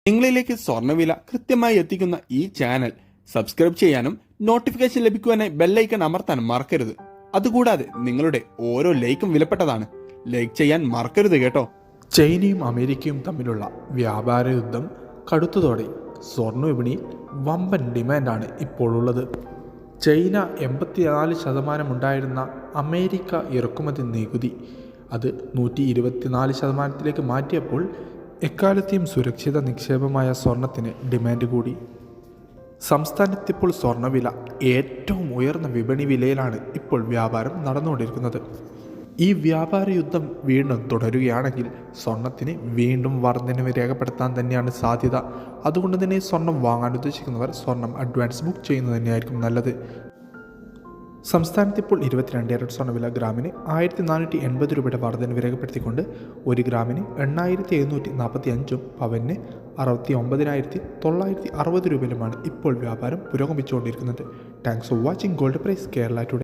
നിങ്ങളിലേക്ക് സ്വർണ്ണവില കൃത്യമായി എത്തിക്കുന്ന ഈ ചാനൽ സബ്സ്ക്രൈബ് ചെയ്യാനും നോട്ടിഫിക്കേഷൻ ലഭിക്കുവാനായി ബെല്ലൈക്കൺ അമർത്താനും മറക്കരുത്. അതുകൂടാതെ നിങ്ങളുടെ ഓരോ ലൈക്കും വിലപ്പെട്ടതാണ്. ലൈക്ക് ചെയ്യാൻ മറക്കരുത് കേട്ടോ. ചൈനയും അമേരിക്കയും തമ്മിലുള്ള വ്യാപാര യുദ്ധം കടുത്തതോടെ സ്വർണ്ണ വിപണിയിൽ വമ്പൻ ഡിമാൻഡാണ് ഇപ്പോഴുള്ളത്. ചൈന 84% ഉണ്ടായിരുന്ന അമേരിക്ക ഇറക്കുമതി നികുതി അത് 124% മാറ്റിയപ്പോൾ എക്കാലത്തെയും സുരക്ഷിത നിക്ഷേപമായ സ്വർണത്തിന് ഡിമാൻഡ് കൂടി. സംസ്ഥാനത്തിപ്പോൾ സ്വർണ്ണവില ഏറ്റവും ഉയർന്ന വിപണി വിലയിലാണ് ഇപ്പോൾ വ്യാപാരം നടന്നുകൊണ്ടിരിക്കുന്നത്. ഈ വ്യാപാര യുദ്ധം വീണ്ടും തുടരുകയാണെങ്കിൽ സ്വർണത്തിന് വീണ്ടും വർധനവ് രേഖപ്പെടുത്താൻ തന്നെയാണ് സാധ്യത. അതുകൊണ്ട് തന്നെ സ്വർണം വാങ്ങാൻ ഉദ്ദേശിക്കുന്നവർ സ്വർണം അഡ്വാൻസ് ബുക്ക് ചെയ്യുന്നത് തന്നെയായിരിക്കും നല്ലത്. സംസ്ഥാനത്ത് ഇപ്പോൾ 22 ക്യാരറ്റ് സ്വർണ്ണവില ഗ്രാമിന് 1480 രൂപയുടെ വർധനവ് രേഖപ്പെടുത്തിക്കൊണ്ട് 1 ഗ്രാമിന് 8745 പവന് 69,960 രൂപയിലുമാണ് ഇപ്പോൾ വ്യാപാരം പുരോഗമിച്ചുകൊണ്ടിരിക്കുന്നത്. Thanks for watching gold price Kerala today.